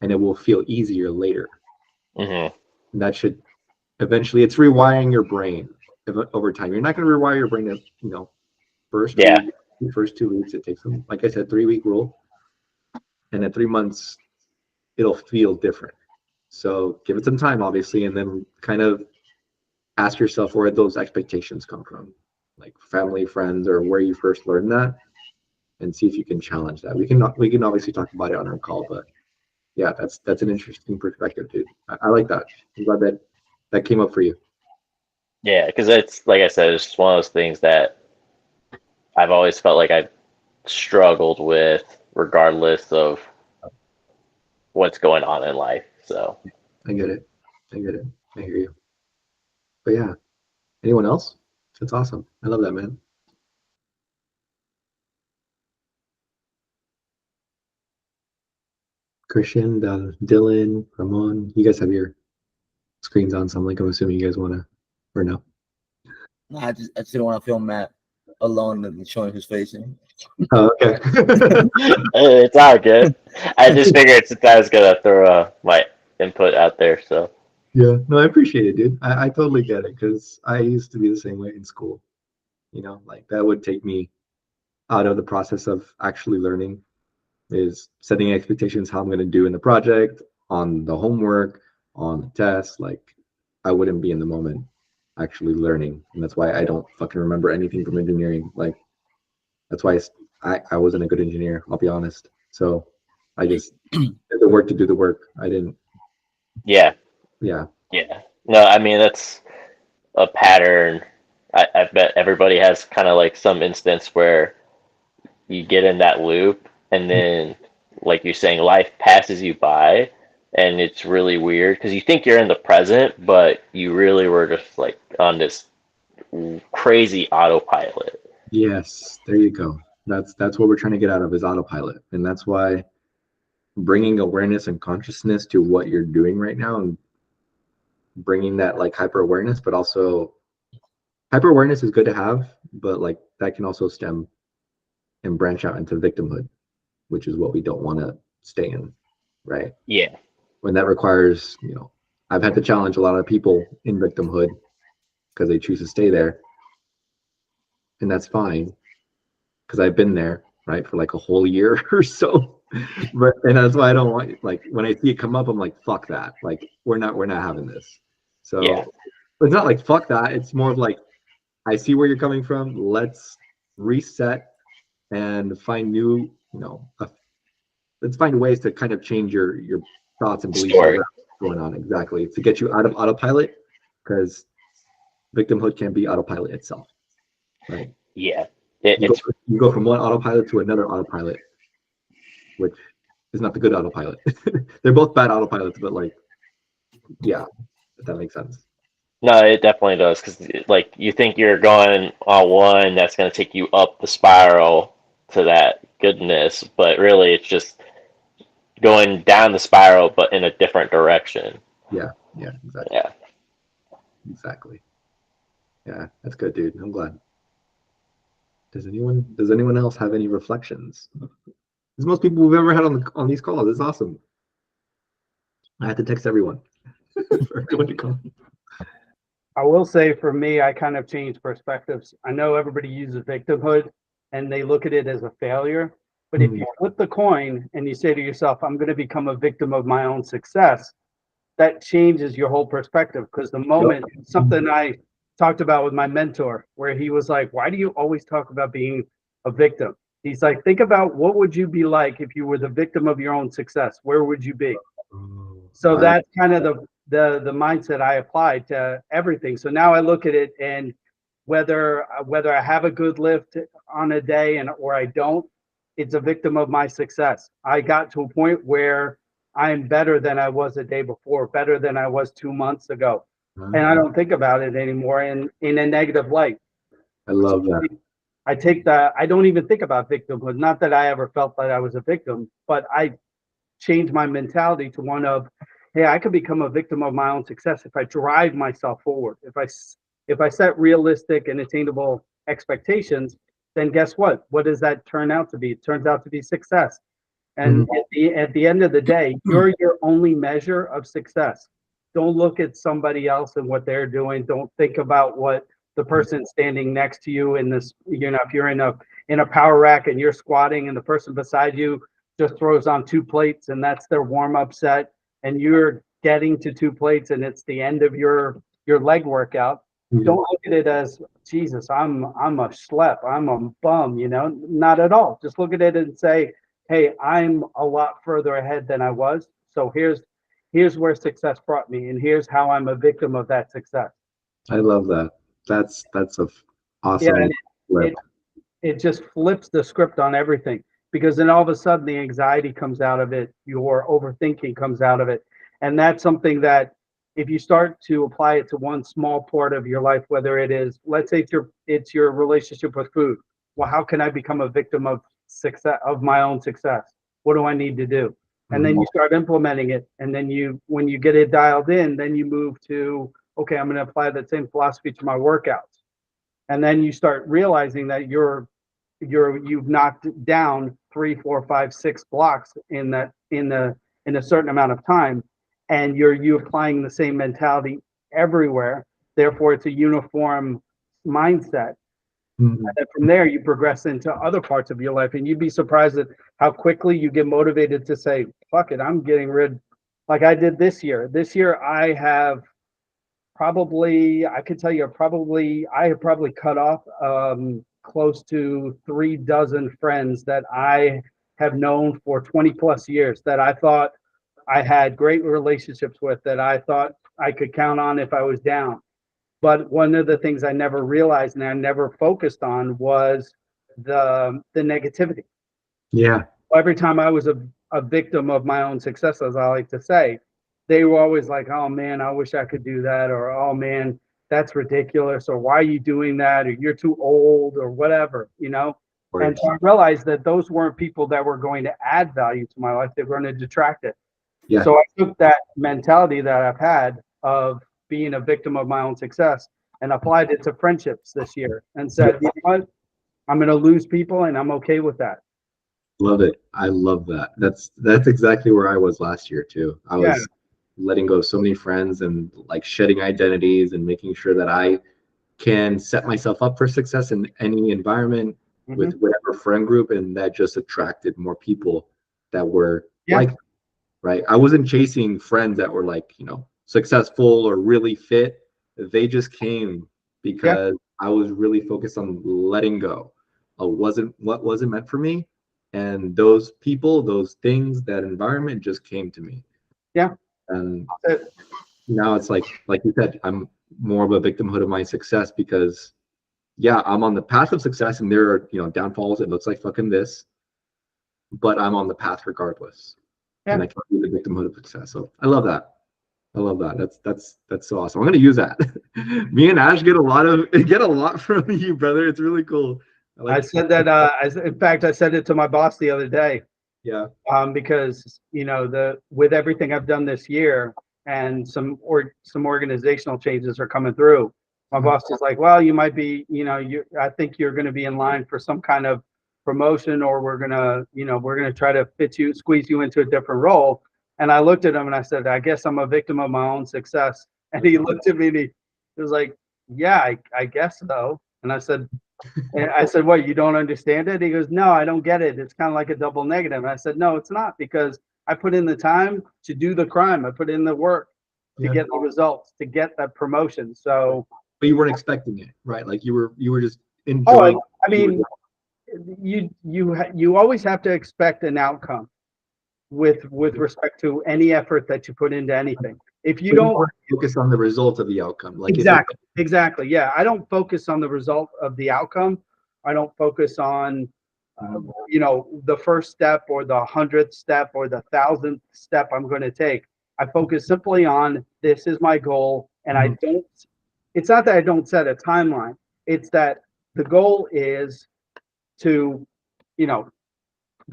and it will feel easier later. Hmm. And that should eventually, it's rewiring your brain over time. You're not going to rewire your brain, first Yeah. week, first 2 weeks. It takes them, like I said, 3 week rule. And in 3 months, it'll feel different. So give it some time, obviously, and then kind of ask yourself where those expectations come from, like family, friends, or where you first learned that, and see if you can challenge that. We can obviously talk about it on our call, but yeah, that's an interesting perspective, dude. I like that. I'm glad that that came up for you. Yeah, because it's like I said, it's just one of those things that I've always felt like I've struggled with, regardless of what's going on in life. So, I get it. I get it. I hear you. But yeah, anyone else? That's awesome. I love that, man. Christian, Dylan, Ramon, you guys have your screens on, so I'm assuming you guys want to, or no? No, I just didn't want to film Matt alone and showing his face. Oh, okay. it's all good. I just figured since I was gonna throw my input out there, so Yeah, no, I appreciate it, dude. I totally get it because I used to be the same way in school. Like that would take me out of the process of actually learning, is setting expectations, how I'm going to do in the project, on the homework, on the test. Like I wouldn't be in the moment actually learning. And that's why I don't fucking remember anything from engineering. Like that's why I wasn't a good engineer, I'll be honest. So I just did the work to do the work. I didn't, yeah, yeah. yeah. No, I mean that's a pattern. I bet everybody has kind of like some instance where you get in that loop, and then, like you're saying, life passes you by, and it's really weird because you think you're in the present, but you really were just like on this crazy autopilot. Yes, there you go. That's what we're trying to get out of is autopilot. And that's why bringing awareness and consciousness to what you're doing right now and bringing that like hyper awareness, but also hyper awareness is good to have, but like that can also stem and branch out into victimhood, which is what we don't want to stay in, right? Yeah, When that requires, I've had to challenge a lot of people in victimhood because they choose to stay there, and that's fine because I've been there, right, for like a whole year or so. But and that's why I don't want like when I see it come up, I'm like, fuck that. Like we're not having this. yeah, So it's not like fuck that. It's more of like I see where you're coming from. Let's reset and find new, let's find ways to kind of change your thoughts and beliefs story. around what's going on exactly to get you out of autopilot because victimhood can be autopilot itself, right? Yeah, You go it's you go from one autopilot to another autopilot, which is not the good autopilot. They're both bad autopilots, but like, yeah, if that makes sense. no, it definitely does because like you think you're going on one that's going to take you up the spiral to that goodness, but really it's just going down the spiral but in a different direction. Yeah, yeah, exactly, Yeah. exactly. Yeah, that's good, dude. I'm glad. Does anyone else have any reflections? It's most people we've ever had on these calls. It's awesome. I had to text everyone for everyone to come. I will say for me, I kind of changed perspectives. I know everybody uses victimhood and they look at it as a failure, But if you flip the coin and you say to yourself, I'm going to become a victim of my own success, that changes your whole perspective. Because the moment, something I talked about with my mentor, where he was like, why do you always talk about being a victim? He's like, think about what would you be like if you were the victim of your own success? Where would you be? So that's kind of the mindset I applied to everything. So now I look at it, and whether I have a good lift on a day or I don't, it's a victim of my success. I got to a point where I'm better than I was a day before, better than I was 2 months ago. And I don't think about it anymore in a negative light. I love that. I don't even think about victimhood. Not that I ever felt that I was a victim, but I changed my mentality to one of, hey, I could become a victim of my own success if I drive myself forward. If I set realistic and attainable expectations, then guess what? What does that turn out to be? It turns out to be success. And at the end of the day, you're your only measure of success. Don't look at somebody else and what they're doing. Don't think about what the person standing next to you in this, if you're in a power rack and you're squatting and the person beside you just throws on 2 plates and that's their warm-up set, and you're getting to 2 plates and it's the end of your leg workout. Don't look at it as, Jesus, I'm a schlep, I'm a bum, not at all. Just look at it and say, hey, I'm a lot further ahead than I was. So here's where success brought me, and here's how I'm a victim of that success. I love that. That's a awesome. Yeah, it just flips the script on everything, because then all of a sudden the anxiety comes out of it, your overthinking comes out of it. And that's something that if you start to apply it to one small part of your life, whether it is, let's say it's your relationship with food. Well, how can I become a victim of success, of my own success? What do I need to do? And then you start implementing it. And then when you get it dialed in, then you move to, okay, I'm going to apply that same philosophy to my workouts. And then you start realizing that you've knocked down 3, 4, 5, 6 blocks in a certain amount of time, and you applying the same mentality everywhere. Therefore, it's a uniform mindset. And then from there, you progress into other parts of your life, and you'd be surprised at how quickly you get motivated to say, "Fuck it, I'm getting rid." Like I did this year. This year, I have probably, I could tell you, I have probably cut off close to 3 dozen friends that I have known for 20 plus years, that I thought I had great relationships with, that I thought I could count on if I was down. But one of the things I never realized and I never focused on was the negativity. Yeah. Every time I was a victim of my own success, as I like to say, they were always like, oh man, I wish I could do that, or oh man, that's ridiculous, or why are you doing that, or you're too old, or whatever, And so I realized that those weren't people that were going to add value to my life. They were going to detract it. Yeah. So I took that mentality that I've had of being a victim of my own success and applied it to friendships this year and said, you know what, I'm going to lose people and I'm okay with that. Love it. I love that. That's exactly where I was last year too. I was letting go of so many friends and like shedding identities and making sure that I can set myself up for success in any environment with whatever friend group, and that just attracted more people that were like, right? I wasn't chasing friends that were like, successful or really fit. They just came because I was really focused on letting go of what wasn't meant for me. And those people, those things, that environment just came to me. Yeah. And now it's like you said, I'm more of a victimhood of my success because, I'm on the path of success and there are, downfalls. It looks like fucking this, but I'm on the path regardless. Yeah. And I can't be the victimhood of success. So I love that. That's so awesome. I'm gonna use that. Me and Ash get a lot from you, brother. It's really cool. I said that. In fact, I said it to my boss the other day. Yeah. Because with everything I've done this year and some organizational changes are coming through. My boss is like, well, you might be, I think you're going to be in line for some kind of promotion, or we're gonna try to squeeze you into a different role. And I looked at him and I said, I guess I'm a victim of my own success. And he looked at me and he was like, yeah, I guess so. And I said, And I said, what, you don't understand it? He goes, no, I don't get it. It's kind of like a double negative. And I said, no, it's not, because I put in the time to do the crime. I put in the work to get the results, to get that promotion. So, but you weren't expecting it, right? Like you were just oh, enjoying. I mean, you always have to expect an outcome with respect to any effort that you put into anything. If you don't focus on the result of the outcome, like exactly, yeah, I don't focus on the result of the outcome. I don't focus on you know, the first step or the 100th step or the 1,000th step I'm going to take. I focus simply on, this is my goal, and I don't. It's not that I don't set a timeline. It's that the goal is to, you know,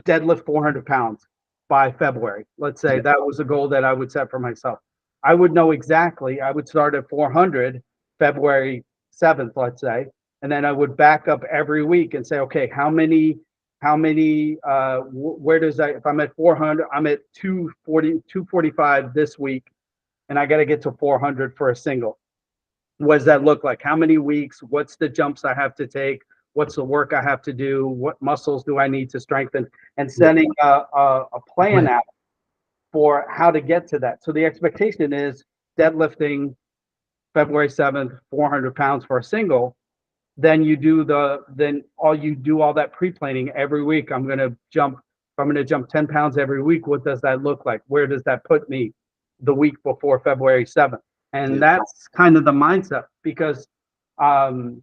deadlift 400 pounds by February. Let's say that was a goal that I would set for myself. I would know exactly, I would start at 400 February 7th, let's say, and then I would back up every week and say, okay, where does that, if I'm at 400, I'm at 240, 245 this week, and I got to get to 400 for a single. What does that look like? How many weeks? What's the jumps I have to take? What's the work I have to do? What muscles do I need to strengthen? And setting a plan out for how to get to that. So the expectation is deadlifting February 7th, 400 pounds for a single. Then you do all that pre-planning every week. I'm going to jump 10 pounds every week. What does that look like? Where does that put me the week before February 7th? And that's kind of the mindset, because victimhood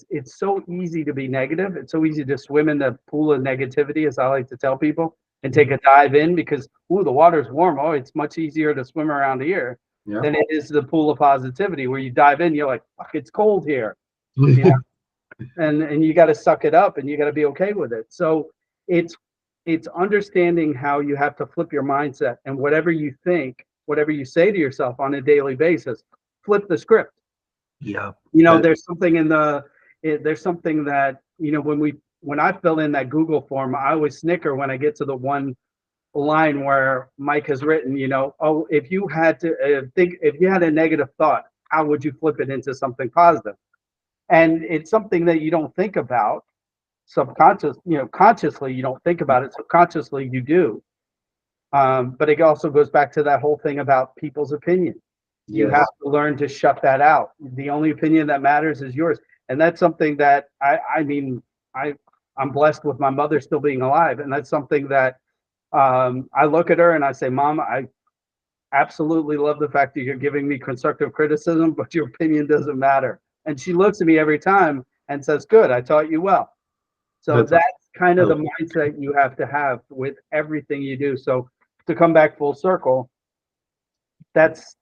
it's so easy to be negative. It's so easy to swim in the pool of negativity, as I like to tell people, and take a dive in, because, ooh, the water's warm. Oh, it's much easier to swim around here than it is the pool of positivity, where you dive in, you're like, fuck, it's cold here. You know? and you got to suck it up, and you got to be okay with it. So it's understanding how you have to flip your mindset, and whatever you think, whatever you say to yourself on a daily basis, flip the script. Yeah. You know, there's something there's something that, you know, when I fill in that Google form, I always snicker when I get to the one line where Mike has written, you know, oh, if you had to if you had a negative thought, how would you flip it into something positive? And it's something that you don't think about consciously you don't think about it, subconsciously you do. But it also goes back to that whole thing about people's opinion. You have to learn to shut that out. The only opinion that matters is yours. And that's something that I'm blessed with my mother still being alive. And that's something that I look at her and I say, Mom, I absolutely love the fact that you're giving me constructive criticism, but your opinion doesn't matter. And she looks at me every time and says, good, I taught you well. So that's kind of the mindset you have to have with everything you do. So to come back full circle, that's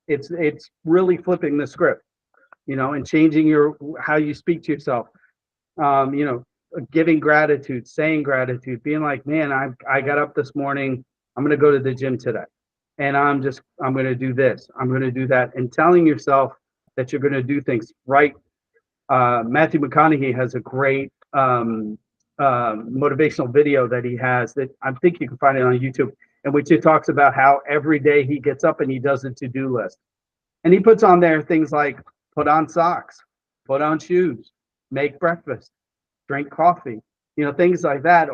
it's really flipping the script, you know, and changing how you speak to yourself. You know, giving gratitude, saying gratitude, being like, man, I got up this morning, I'm going to go to the gym today, and I'm going to do this, I'm going to do that, and telling yourself that you're going to do things right. Matthew McConaughey has a great motivational video that he has, that I think you can find it on YouTube, in which it talks about how every day he gets up and he does a to-do list. And he puts on there things like put on socks, put on shoes, make breakfast, drink coffee, you know, things like that.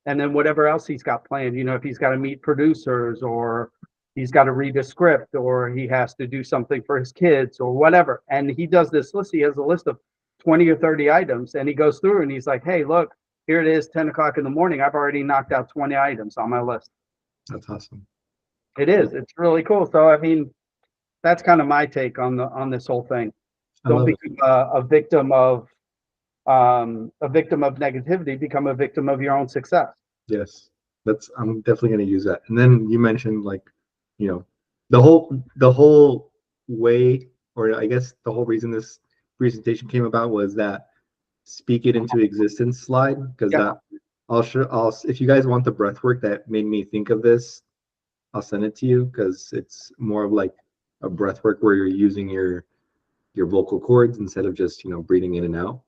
And then whatever else he's got planned, you know, if he's got to meet producers, or he's got to read a script, or he has to do something for his kids or whatever. And he does this list. He has a list of 20 or 30 items, and he goes through and he's like, hey, look, here it is, 10 o'clock in the morning. I've already knocked out 20 items on my list. That's awesome. It is. It's really cool. So, I mean, that's kind of my take on this whole thing. Don't become a victim of negativity. Become a victim of your own success. Yes, I'm definitely going to use that. And then you mentioned, like, you know, the whole way, or I guess the whole reason this presentation came about was that speak it into existence slide, because that I'll if you guys want the breath work that made me think of this, I'll send it to you, because it's more of like a breath work where you're using your vocal cords instead of just, you know, breathing in and out.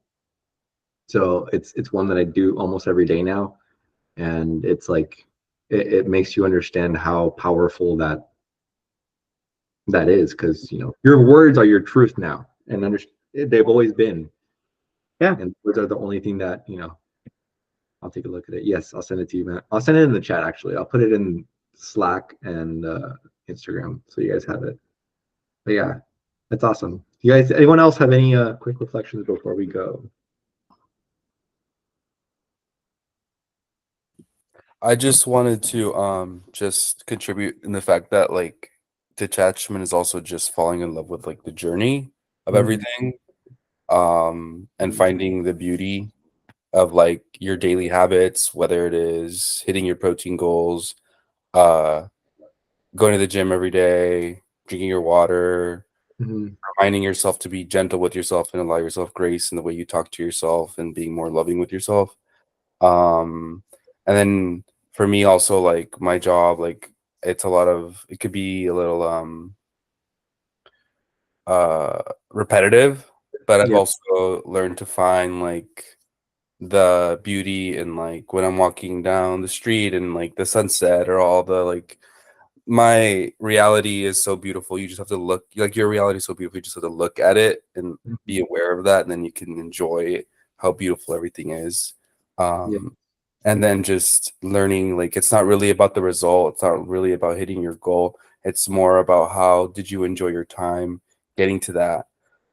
So it's one that I do almost every day now, and it's like it makes you understand how powerful that is, because, you know, your words are your truth now, and they've always been. Yeah. And those are the only thing that, I'll take a look at it. Yes, I'll send it to you, man. I'll send it in the chat, actually. I'll put it in Slack and Instagram so you guys have it. But yeah, that's awesome. You guys, anyone else have any quick reflections before we go? I just wanted to just contribute in the fact that like detachment is also just falling in love with like the journey of Mhm. everything, and finding the beauty of like your daily habits, whether it is hitting your protein goals, uh going to the gym every day, drinking your water, Mhm. reminding yourself to be gentle with yourself and allow yourself grace in the way you talk to yourself and being more loving with yourself. And then for me also like my job, like it's a lot of, it could be a little repetitive, but I've Yeah. also learned to find like the beauty in like when I'm walking down the street and like the sunset or all the like, my reality is so beautiful. You just have to look, like your reality is so beautiful. You just have to look at it and be aware of that, and then you can enjoy how beautiful everything is. Yeah. And then just learning like it's not really about the result. It's not really about hitting your goal. It's more about how did you enjoy your time getting to that.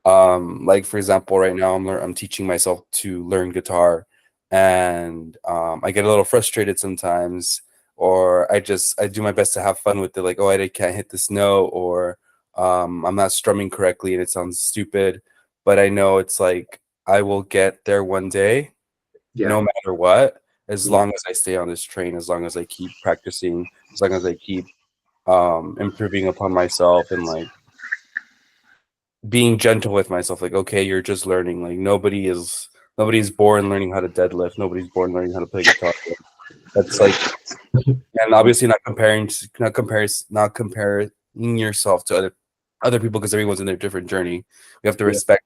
Like for example, right now I'm teaching myself to learn guitar, and I get a little frustrated sometimes, or I do my best to have fun with it. Like, oh, I can't hit this note, or I'm not strumming correctly and it sounds stupid. But I know it's like I will get there one day, Yeah. no matter what, as Yeah. long as I stay on this train, as long as I keep practicing, as long as I keep improving upon myself and like being gentle with myself. Like, okay, you're just learning. Like nobody's born learning how to deadlift. Nobody's born learning how to play guitar. That's like, and obviously not comparing yourself to other people because everyone's in their different journey. We have to Yeah. respect.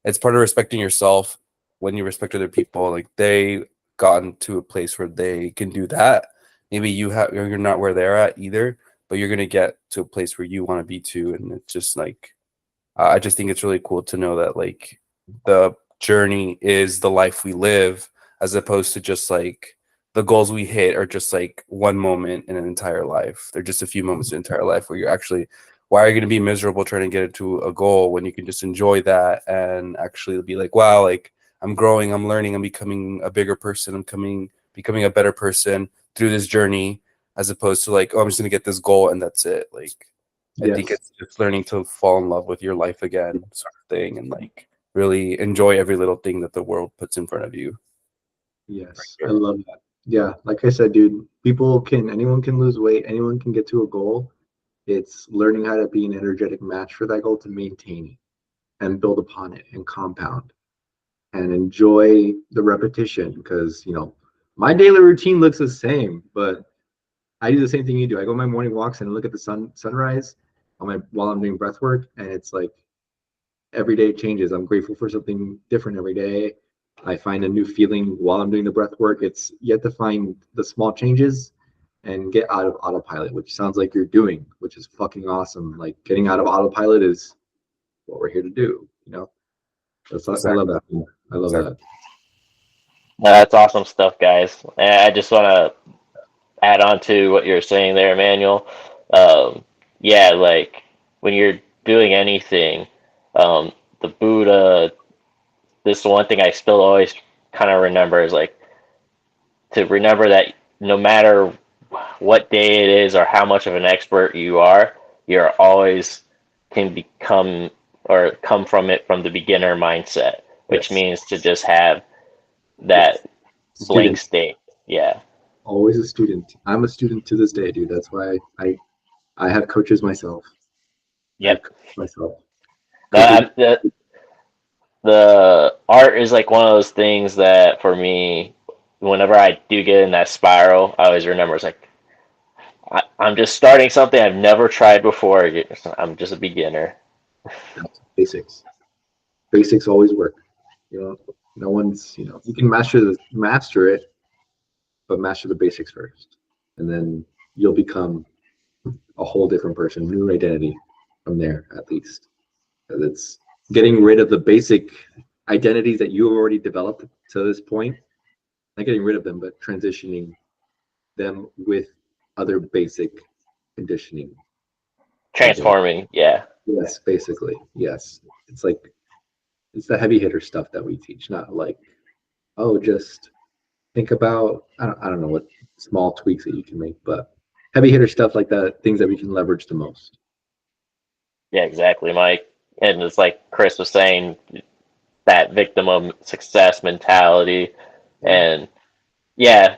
It's part of respecting yourself when you respect other people. Like they gotten to a place where they can do that. Maybe you're not where they're at either, but you're gonna get to a place where you want to be too. And it's just like I just think it's really cool to know that like the journey is the life we live, as opposed to just like the goals we hit are just like one moment in an entire life. They're just a few moments in an entire life where you're actually, why are you going to be miserable trying to get into a goal when you can just enjoy that and actually be like, wow, like I'm growing, I'm learning, I'm becoming a bigger person, becoming a better person through this journey, as opposed to like, oh, I'm just going to get this goal and that's it. Like I think Yes. it's just learning to fall in love with your life again, sort of thing, and like really enjoy every little thing that the world puts in front of you. Yes. I Sure. love that. Yeah. Like I said, dude, anyone can lose weight, anyone can get to a goal. It's learning how to be an energetic match for that goal to maintain it and build upon it and compound and enjoy the repetition because, my daily routine looks the same, but I do the same thing you do. I go on my morning walks and look at the sunrise while I'm doing breath work, and it's like every day changes. I'm grateful for something different every day. I find a new feeling while I'm doing the breath work. It's yet to find the small changes and get out of autopilot, which sounds like you're doing, which is fucking awesome. Like getting out of autopilot is what we're here to do. I love Exactly. that. I love Exactly. that. No, that's awesome stuff, guys. And I just want to add on to what you're saying there, Emmanuel. Yeah, like when you're doing anything, the Buddha, this one thing I still always kind of remember is like to remember that no matter what day it is or how much of an expert you are, you're always can become or come from it from the beginner mindset, which Yes. means to just have Yes. that blank Student. state. Yeah. Always a student. I'm a student to this day, dude. That's why I have coaches myself. I have Yep. coaches myself. No, Coaches. the art is like one of those things that for me, whenever I do get in that spiral, I always remember it's like I'm just starting something I've never tried before. I'm just a beginner. Basics. Basics always work. No one's. You can master it, but master the basics first, and then you'll become a whole different person, new identity from there at least. Because it's getting rid of the basic identities that you have already developed to this point. Not getting rid of them, but transitioning them with other basic conditioning. Transforming, yeah. Yes, basically. Yes. It's like, it's the heavy hitter stuff that we teach, not like, oh, just think about, I don't know what small tweaks that you can make, but heavy hitter stuff like that, things that we can leverage the most. Yeah, exactly, Mike. And it's like Chris was saying, that victim of success mentality. And yeah,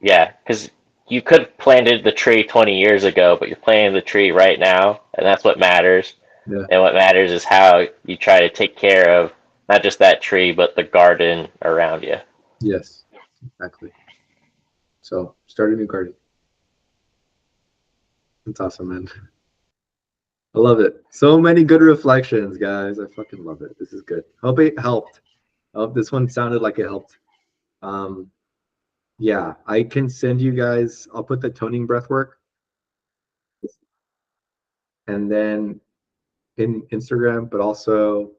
because you could have planted the tree 20 years ago, but you're planting the tree right now, and that's what matters. Yeah. And what matters is how you try to take care of not just that tree, but the garden around you. Yes, exactly. So start a new garden. That's awesome, man. I love it. So many good reflections, guys. I fucking love it. This is good. Hope it helped. I hope this one sounded like it helped. Yeah, I can send you guys, I'll put the toning breath work and then in Instagram, but also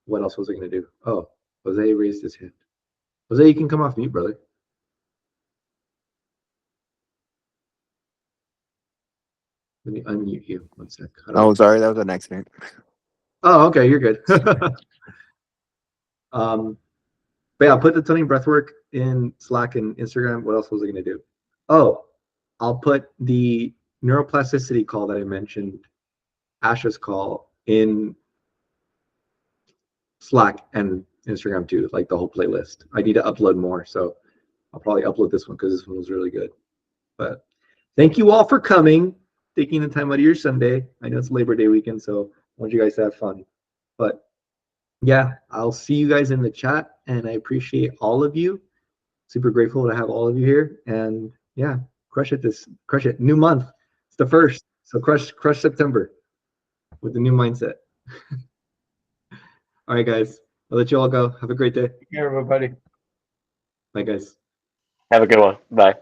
what else was I gonna do? Oh, Jose raised his hand. Jose, you can come off mute, brother. Let me unmute you. One sec. Oh, sorry, that was an accident. Oh, okay, you're good. But yeah, I'll put the toning breathwork in Slack and Instagram. What else was I gonna do? Oh, I'll put the neuroplasticity call that I mentioned, Asha's call, in Slack and Instagram too, like the whole playlist. I need to upload more, so I'll probably upload this one because this one was really good. But thank you all for coming, taking the time out of your Sunday. I know it's Labor Day weekend, so I want you guys to have fun. But yeah, I'll see you guys in the chat, and I appreciate all of you. Super grateful to have all of you here, and yeah, crush it. New month, it's the first, so crush September with the new mindset. All right, guys, I'll let you all go. Have a great day. Take care, everybody. Bye, guys. Have a good one. Bye.